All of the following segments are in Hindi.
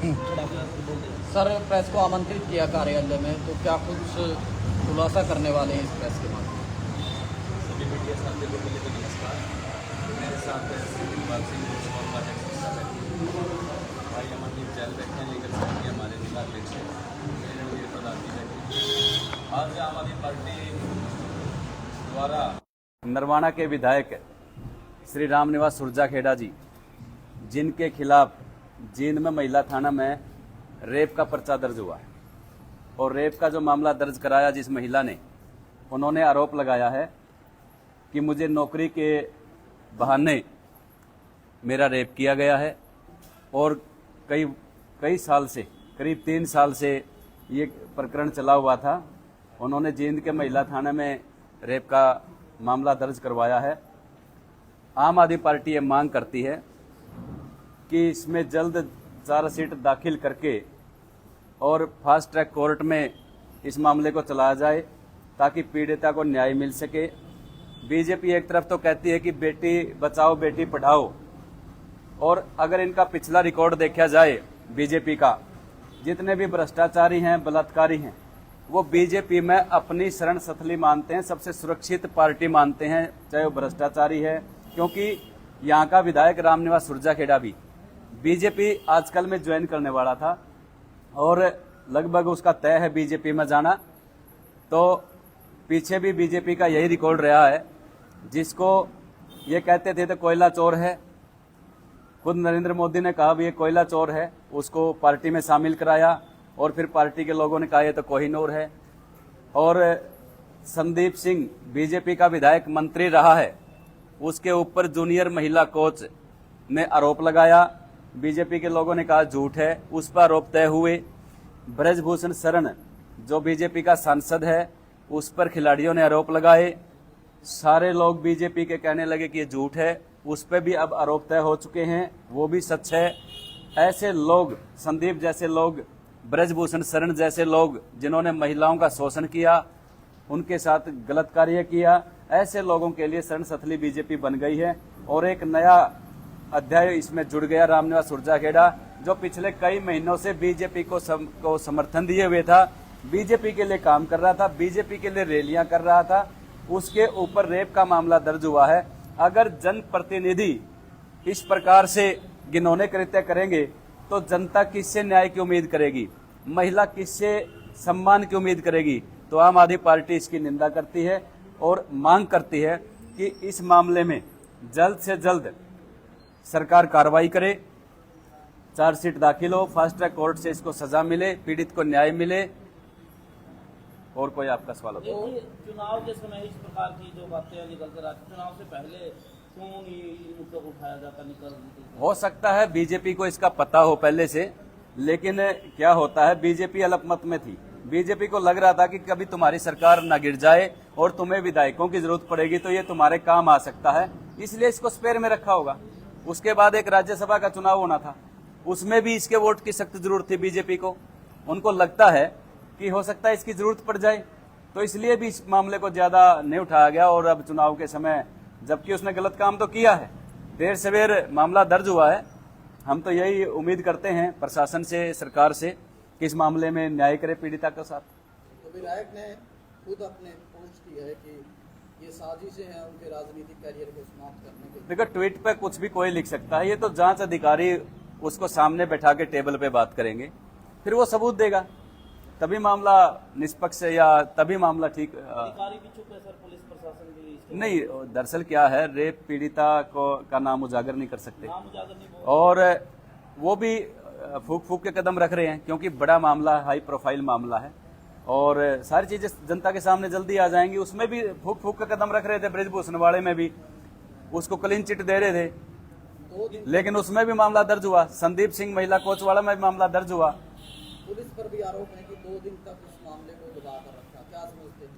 सर, प्रेस को आमंत्रित किया कार्यालय में, तो क्या कुछ खुलासा करने वाले हैं इस प्रेस के माध्यम सभी मीडिया साथियों को पहले तो नमस्कार। मेरे साथ श्री दिलबाग सिंह लोकसभा उपाध्यक्ष भाई अमनदीप जैल बैठे हैं, लेकर साथी हमारे जिला अध्यक्ष रणवीर प्रधान जी बैठे। आज आम आदमी पार्टी द्वारा नरवाना के विधायक श्री रामनिवास सुरजाखेड़ा जी, जिनके खिलाफ जींद में महिला थाना में रेप का पर्चा दर्ज हुआ है और रेप का जो मामला दर्ज कराया जिस महिला ने, उन्होंने आरोप लगाया है कि मुझे नौकरी के बहाने मेरा रेप किया गया है और कई साल से, करीब 3 साल से ये प्रकरण चला हुआ था। उन्होंने जींद के महिला थाने में रेप का मामला दर्ज करवाया है। आम आदमी पार्टी ये मांग करती है कि इसमें जल्द चार्जशीट दाखिल करके और फास्ट ट्रैक कोर्ट में इस मामले को चलाया जाए ताकि पीड़िता को न्याय मिल सके। बीजेपी एक तरफ तो कहती है कि बेटी बचाओ बेटी पढ़ाओ, और अगर इनका पिछला रिकॉर्ड देखा जाए बीजेपी का, जितने भी भ्रष्टाचारी हैं, बलात्कारी हैं, वो बीजेपी में अपनी शरण स्थली मानते हैं, सबसे सुरक्षित पार्टी मानते हैं, चाहे वो भ्रष्टाचारी है। क्योंकि यहाँ का विधायक रामनिवास सुरजाखेड़ा भी बीजेपी आजकल में ज्वाइन करने वाला था और लगभग उसका तय है बीजेपी में जाना। तो पीछे भी बीजेपी का यही रिकॉर्ड रहा है, जिसको ये कहते थे तो कोयला चोर है। खुद नरेंद्र मोदी ने कहा भी ये कोयला चोर है, उसको पार्टी में शामिल कराया और फिर पार्टी के लोगों ने कहा ये तो कोहिनूर है। और संदीप सिंह बीजेपी का विधायक मंत्री रहा है, उसके ऊपर जूनियर महिला कोच ने आरोप लगाया, बीजेपी के लोगों ने कहा झूठ है, उस पर आरोप तय हुए। ब्रजभूषण शरण जो बीजेपी का सांसद है, उस पर खिलाड़ियों ने आरोप लगाए, सारे लोग बीजेपी के कहने लगे कि ये झूठ है, उस पर भी अब आरोप तय हो चुके हैं, वो भी सच है। ऐसे लोग, संदीप जैसे लोग, ब्रजभूषण शरण जैसे लोग जिन्होंने महिलाओं का शोषण किया, उनके साथ गलत कार्य किया, ऐसे लोगों के लिए शरण स्थली बीजेपी बन गई है। और एक नया अध्याय इसमें जुड़ गया रामनिवास सुरजाखेड़ा, जो पिछले कई महीनों से बीजेपी को समर्थन दिए हुए था, बीजेपी के लिए काम कर रहा था, बीजेपी के लिए रैलियां कर रहा था, उसके ऊपर रेप का मामला दर्ज हुआ है। अगर जनप्रतिनिधि इस प्रकार से घिनौने कृत्य करेंगे तो जनता किससे न्याय की उम्मीद करेगी, महिला किससे सम्मान की उम्मीद करेगी। तो आम आदमी पार्टी इसकी निंदा करती है और मांग करती है कि इस मामले में जल्द से जल्द सरकार कार्रवाई करे, चार्जशीट दाखिल हो, फास्ट ट्रैक कोर्ट से इसको सजा मिले, पीड़ित को न्याय मिले। और कोई आपका सवाल हो? चुनाव के समय इस प्रकार की जो बातें निकल कर आती, चुनाव से पहले क्यों ये मुद्दा उठाया जाता निकल? हो सकता है बीजेपी को इसका पता हो पहले से, लेकिन क्या होता है, बीजेपी अल्पमत में थी। बीजेपी को लग रहा था कि कभी तुम्हारी सरकार न गिर जाए और तुम्हें विधायकों की जरूरत पड़ेगी तो ये तुम्हारे काम आ सकता है, इसलिए इसको स्पेयर में रखा होगा। उसके बाद एक राज्यसभा का चुनाव होना था, उसमें भी इसके वोट की सख्त जरूरत थी बीजेपी को। उनको लगता है कि हो सकता है इसकी जरूरत पड़ जाए, तो इसलिए भी इस मामले को ज्यादा नहीं उठाया गया। और अब चुनाव के समय, जबकि उसने गलत काम तो किया है, देर सवेर मामला दर्ज हुआ है। हम तो यही उम्मीद करते हैं प्रशासन से, सरकार से, कि इस मामले में न्याय करे पीड़िता के साथ। तो विधायक ने खुद अपने पोस्ट की है कि ये साजिशें हैं उनके राजनीतिक करियर को समाप्त करने के। देखो, ट्वीट पे कुछ भी कोई लिख सकता है, ये तो जांच अधिकारी उसको सामने बैठा के टेबल पे बात करेंगे, फिर वो सबूत देगा, तभी मामला निष्पक्ष या तभी मामला ठीक। अधिकारी भी चुप है सर, पुलिस प्रशासन भी नहीं, दरअसल क्या है, रेप पीड़िता का नाम उजागर नहीं कर सकते, नाम उजागर नहीं, और वो भी फूक फूक के कदम रख रहे हैं, क्योंकि बड़ा मामला, हाई प्रोफाइल मामला है और सारी चीजें जनता के सामने जल्दी आ जाएंगी। उसमें भी फूक फूक के कदम रख रहे थे, ब्रजभूषण वाले में भी उसको क्लीन चिट दे रहे थे, लेकिन उसमें भी मामला दर्ज हुआ। संदीप सिंह महिला कोच वाला में भी मामला दर्ज हुआ। पुलिस पर भी आरोप है कि 2 दिन तक इस मामले को दबा कर रखा, क्या समझते हैं?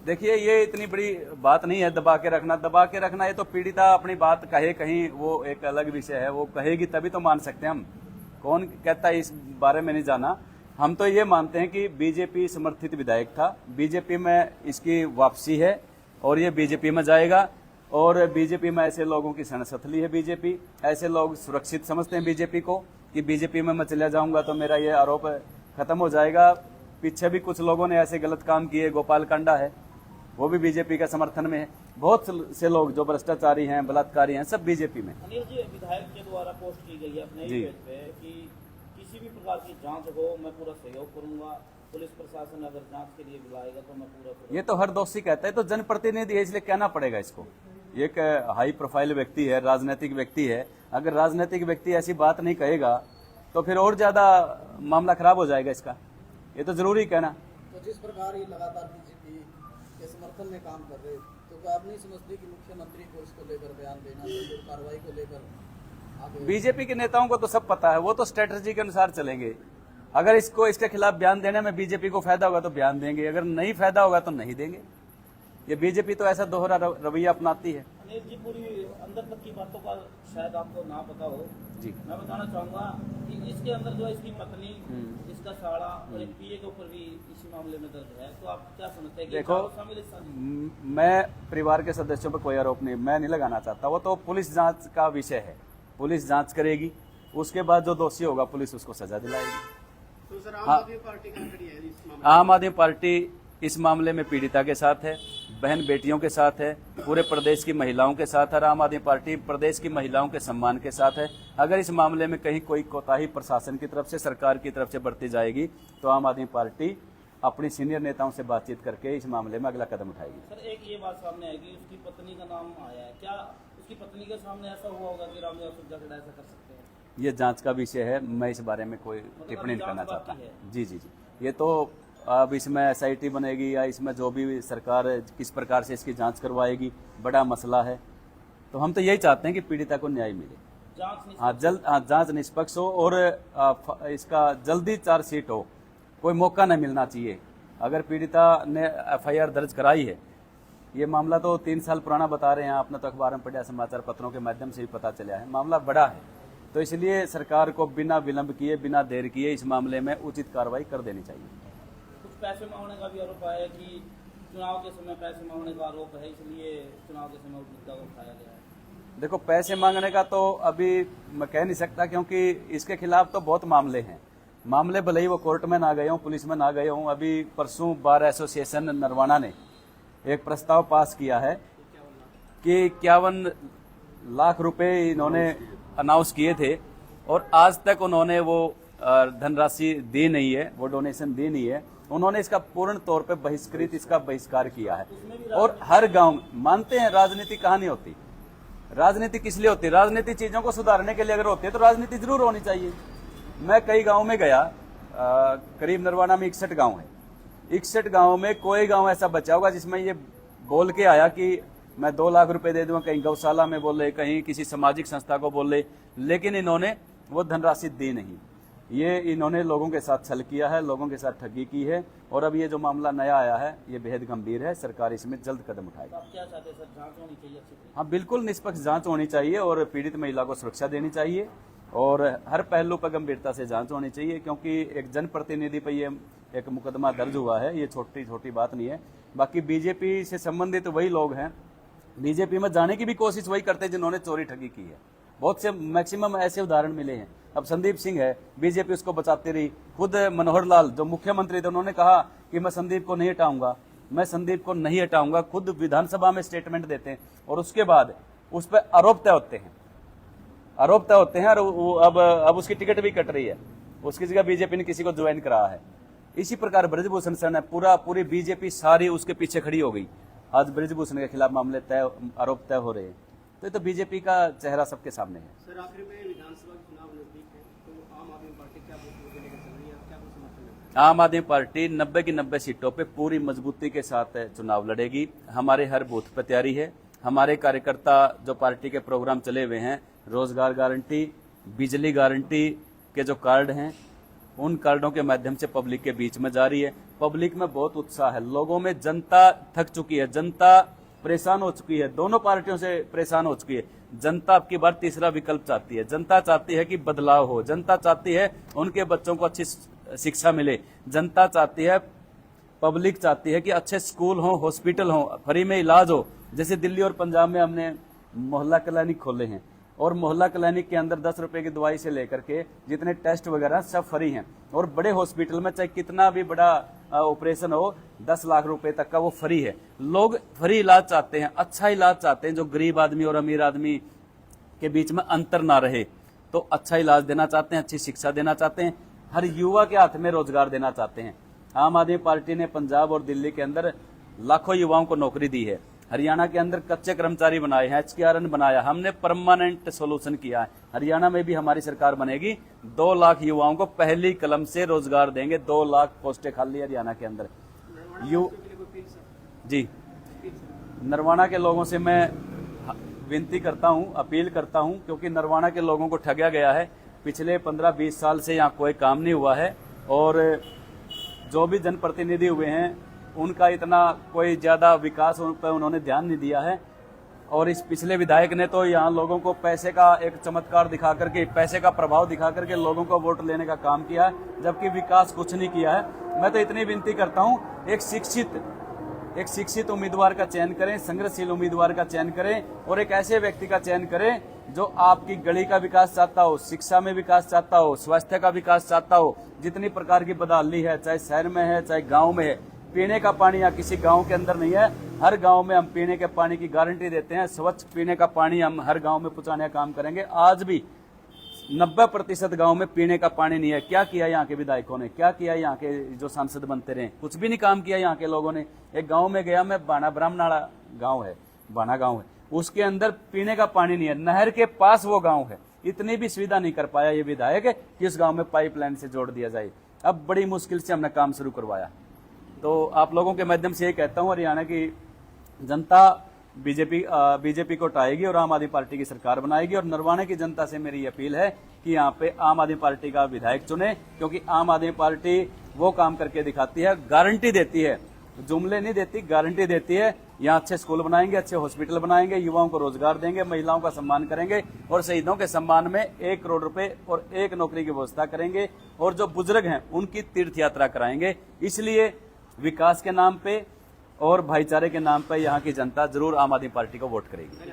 देखिए, ये इतनी बड़ी बात नहीं है दबा के रखना। दबा के रखना, ये तो पीड़िता अपनी बात कहे कहीं, वो एक अलग विषय है, वो कहेगी तभी तो मान सकते हैं हम। कौन कहता है इस बारे में नहीं जाना। हम तो ये मानते हैं कि बीजेपी समर्थित विधायक था, बीजेपी में इसकी वापसी है और ये बीजेपी में जाएगा। और बीजेपी में ऐसे लोगों की शरण स्थली है बीजेपी, ऐसे लोग सुरक्षित समझते हैं बीजेपी को, कि बीजेपी में मैं चला जाऊंगा तो मेरा ये आरोप खत्म हो जाएगा। पीछे भी कुछ लोगों ने ऐसे गलत काम किए, गोपाल कांडा है वो भी बीजेपी का समर्थन में है, बहुत से लोग जो भ्रष्टाचारी हैं, बलात्कारी हैं, सब बीजेपी में। अनिल जी, विधायक के द्वारा पोस्ट की गई है अपने जी। पेज पे कि किसी भी प्रकार की जांच हो मैं पूरा सहयोग करूंगा, पुलिस प्रशासन अगर जांच के लिए बुलाएगा तो मैं पूरा ये तो हर दोषी कहता है, तो जनप्रतिनिधि है इसलिए कहना पड़ेगा इसको। ये एक हाई प्रोफाइल व्यक्ति है, राजनीतिक व्यक्ति है, अगर राजनीतिक व्यक्ति ऐसी बात नहीं कहेगा तो फिर और ज्यादा मामला खराब हो जाएगा इसका, ये तो जरूरी कहना। तो जिस प्रकार ये लगातार बीजेपी के समर्थन में काम कर रहे, तो क्या आप नहीं समझते कि मुख्यमंत्री को इसको लेकर बयान देना चाहिए, कार्रवाई को लेकर आगे? बीजेपी के नेताओं को तो सब पता है, वो तो स्ट्रेटजी के अनुसार चलेंगे। अगर इसके खिलाफ बयान देने में बीजेपी को फायदा होगा तो बयान देंगे, अगर नहीं फायदा होगा तो नहीं देंगे। ये बीजेपी तो ऐसा दोहरा रवैया अपनाती है। अनिल जी, पूरी अंदर तक की बातों का शायद आपको ना पता हो जी, मैं बताना चाहूंगा कि इसके अंदर जो है इसकी पत्नी, इसका साड़ा और एक पीए के ऊपर भी इसी मामले में दर्ज है, तो आप क्या समझते हैं कि देखो, शामिल इस मैं परिवार के सदस्यों पर कोई आरोप नहीं, मैं नहीं लगाना चाहता, वो तो पुलिस जांच का विषय है, पुलिस जांच करेगी, उसके बाद जो दोषी होगा पुलिस उसको सजा दिलाएगी। तो सर आम आदमी पार्टी कहाँ खड़ी है इस मामले में? आम आदमी पार्टी इस मामले में पीड़िता के साथ है, बहन बेटियों के साथ है, पूरे प्रदेश की महिलाओं के साथ है। आम आदमी पार्टी प्रदेश की महिलाओं के सम्मान के साथ है। अगर इस मामले में कहीं कोई कोताही प्रशासन की तरफ से, सरकार की तरफ से बरती जाएगी तो आम आदमी पार्टी अपनी सीनियर नेताओं से बातचीत करके इस मामले में अगला कदम उठाएगी। सर, एक ये बात सामने आएगी, उसकी पत्नी का नाम आया है, क्या उसकी पत्नी के सामने ऐसा हुआ होगा कि रामदेव सुरजा ऐसा कर सकते हैं? ये जांच का विषय है, मैं इस बारे में कोई टिप्पणी नहीं करना चाहता। जी जी जी, ये तो अब इसमें SIT बनेगी या इसमें जो भी सरकार किस प्रकार से इसकी जांच करवाएगी, बड़ा मसला है। तो हम तो यही चाहते हैं कि पीड़िता को न्याय मिले, जांच निष्पक्ष हो और इसका जल्दी चार्जशीट हो, कोई मौका नहीं मिलना चाहिए। अगर पीड़िता ने FIR दर्ज कराई है, ये मामला तो 3 साल पुराना बता रहे हैं, आपने तो अखबार में पढ़ा, समाचार पत्रों के माध्यम से भी पता चला है, मामला बड़ा है। तो इसलिए सरकार को बिना विलंब किए, बिना देर किए इस मामले में उचित कार्रवाई कर देनी चाहिए। कुछ पैसे मांगने का भी आरोप आया कि चुनाव के समय पैसे मांगने का आरोप है, इसलिए चुनाव के समय उस मुद्दा को उठाया गया है। देखो, पैसे मांगने का तो अभी मैं कह नहीं सकता, क्योंकि इसके खिलाफ तो बहुत मामले हैं। मामले भले ही वो कोर्ट में ना गए हों, पुलिस में ना गए हों। अभी परसों बार एसोसिएशन नरवाना ने एक प्रस्ताव पास किया है कि 51 लाख रुपए इन्होंने अनाउंस किए थे और आज तक उन्होंने वो धनराशि दी नहीं है, वो डोनेशन दी नहीं है। उन्होंने इसका पूर्ण तौर पे इसका बहिष्कार किया है। और हर गांव मानते हैं राजनीति कहानी होती, राजनीति किस लिए होती है? राजनीति चीजों को सुधारने के लिए अगर होती है तो राजनीति जरूर होनी चाहिए। मैं कई गाँव में गया, करीब नरवाना में 61 गाँव है। 61 गाँव में कोई गाँव ऐसा बचा होगा जिसमें ये बोल के आया कि मैं 2 लाख रुपए दे दूंगा, कहीं गौशाला में बोले, कहीं किसी सामाजिक संस्था को बोले, लेकिन इन्होंने वो धनराशि दी नहीं। ये इन्होंने लोगों के साथ छल किया है, लोगों के साथ ठगी की है। और अब ये जो मामला नया आया है ये बेहद गंभीर है, सरकार इसमें जल्द कदम उठाएगी। आप क्या चाहते हैं सर, जांच होनी चाहिए अच्छी? हाँ बिल्कुल, निष्पक्ष जांच होनी चाहिए और पीड़ित महिला को सुरक्षा देनी चाहिए और हर पहलू पर गंभीरता से जांच होनी चाहिए, क्योंकि एक जनप्रतिनिधि पर ये एक मुकदमा दर्ज हुआ है, ये छोटी छोटी बात नहीं है। बाकी बीजेपी से संबंधित वही लोग हैं, बीजेपी में जाने की भी कोशिश वही करते हैं जिन्होंने चोरी ठगी की है। बहुत से मैक्सिमम ऐसे उदाहरण मिले हैं। अब संदीप सिंह है, बीजेपी उसको बचाती रही। खुद मनोहर लाल जो मुख्यमंत्री थे उन्होंने कहा कि मैं संदीप को नहीं हटाऊंगा, मैं संदीप को नहीं हटाऊंगा, खुद विधानसभा में स्टेटमेंट देते हैं और उसके बाद उस पर आरोप तय होते हैं, आरोप तय होते हैं। और अब उसकी टिकट भी कट रही है, उसकी जगह बीजेपी ने किसी को ज्वाइन करा है। इसी प्रकार ब्रजभूषण सर ने पूरी बीजेपी सारी उसके पीछे खड़ी हो गई। आज ब्रजभूषण के खिलाफ मामले तय, आरोप तय हो रहे हैं। तो ये तो बीजेपी का चेहरा सबके सामने है। सर आखिर में विधानसभा चुनाव नजदीक है, तो आम आदमी पार्टी क्या लेकर चल रही है, क्या कुछ समर्थन है? आम आदमी पार्टी 90 की 90 सीटों पे पूरी मजबूती के साथ चुनाव लड़ेगी। हमारे हर बूथ पर तैयारी है। हमारे कार्यकर्ता जो पार्टी के प्रोग्राम चले हुए हैं, रोजगार गारंटी, बिजली गारंटी के जो कार्ड हैं, उन कार्डों के माध्यम से पब्लिक के बीच में जा रही है। पब्लिक में बहुत उत्साह है, लोगों में जनता थक चुकी है, जनता परेशान हो चुकी है, दोनों पार्टियों से परेशान हो चुकी है। जनता अब की बार तीसरा विकल्प चाहती है। जनता चाहती है कि बदलाव हो, जनता चाहती है उनके बच्चों को अच्छी शिक्षा मिले, जनता चाहती है, पब्लिक चाहती है कि अच्छे स्कूल हो, हॉस्पिटल हो, फ्री में इलाज हो। जैसे दिल्ली और पंजाब में हमने मोहल्ला क्लिनिक खोले हैं और मोहल्ला क्लिनिक के अंदर 10 रुपए की दवाई से लेकर के जितने टेस्ट वगैरह सब फ्री हैं। और बड़े हॉस्पिटल में चाहे कितना भी बड़ा ऑपरेशन हो 10 लाख रुपए तक का वो फ्री है। लोग फ्री इलाज चाहते हैं, अच्छा इलाज चाहते हैं, जो गरीब आदमी और अमीर आदमी के बीच में अंतर ना रहे, तो अच्छा इलाज देना चाहते हैं, अच्छी शिक्षा देना चाहते हैं, हर युवा के हाथ में रोजगार देना चाहते हैं। आम आदमी पार्टी ने पंजाब और दिल्ली के अंदर लाखों युवाओं को नौकरी दी है, हरियाणा के अंदर कच्चे कर्मचारी बनाए हैं, HKRN बनाया, हमने परमानेंट सोल्यूशन किया है। हरियाणा में भी हमारी सरकार बनेगी, 2 लाख युवाओं को पहली कलम से रोजगार देंगे, 2 लाख पोस्टें खाली हरियाणा के अंदर। जी नरवाना के लोगों से मैं विनती करता हूं, अपील करता हूं, क्योंकि नरवाना के लोगों को ठगा गया है। पिछले 15-20 साल से यहाँ कोई काम नहीं हुआ है और जो भी जनप्रतिनिधि हुए हैं उनका इतना कोई ज्यादा विकास उन पर उन्होंने ध्यान नहीं दिया है। और इस पिछले विधायक ने तो यहाँ लोगों को पैसे का एक चमत्कार दिखा करके, पैसे का प्रभाव दिखा करके लोगों को वोट लेने का काम किया है, जबकि विकास कुछ नहीं किया है। मैं तो इतनी विनती करता हूँ, एक शिक्षित उम्मीदवार का चयन करें, संघर्षशील उम्मीदवार का चयन करें और एक ऐसे व्यक्ति का चयन करें जो आपकी गली का विकास चाहता हो, शिक्षा में विकास चाहता हो, स्वास्थ्य का विकास चाहता हो। जितनी प्रकार की बदहाली है, चाहे शहर में है चाहे गाँव में है, पीने का पानी यहाँ किसी गांव के अंदर नहीं है। हर गांव में हम पीने के पानी की गारंटी देते हैं, स्वच्छ पीने का पानी हम हर गांव में पहुंचाने का काम करेंगे। आज भी 90% गांव में पीने का पानी नहीं है। क्या किया यहाँ के विधायकों ने, क्या किया यहाँ के जो सांसद बनते रहे, कुछ भी नहीं काम किया यहाँ के लोगों ने। एक गाँव में गया मैं, बाना ब्राह्मणाड़ा गाँव है, बाना गाँव है, उसके अंदर पीने का पानी नहीं है, नहर के पास वो गाँव है। इतनी भी सुविधा नहीं कर पाया ये विधायक कि उस गाँव में पाइपलाइन से जोड़ दिया जाए। अब बड़ी मुश्किल से हमने काम शुरू करवाया। तो आप लोगों के माध्यम से ये कहता हूँ, हरियाणा की जनता बीजेपी को हटाएगी और आम आदमी पार्टी की सरकार बनाएगी। और नरवाना की जनता से मेरी अपील है कि यहाँ पे आम आदमी पार्टी का विधायक चुने, क्योंकि आम आदमी पार्टी वो काम करके दिखाती है, गारंटी देती है, जुमले नहीं देती, गारंटी देती है। यहाँ अच्छे स्कूल बनाएंगे, अच्छे हॉस्पिटल बनाएंगे, युवाओं को रोजगार देंगे, महिलाओं का सम्मान करेंगे और शहीदों के सम्मान में 1 करोड़ रुपए और 1 नौकरी की व्यवस्था करेंगे। और जो बुजुर्ग हैं उनकी तीर्थ यात्रा कराएंगे। इसलिए विकास के नाम पे और भाईचारे के नाम पे यहाँ की जनता जरूर आम आदमी पार्टी को वोट करेगी।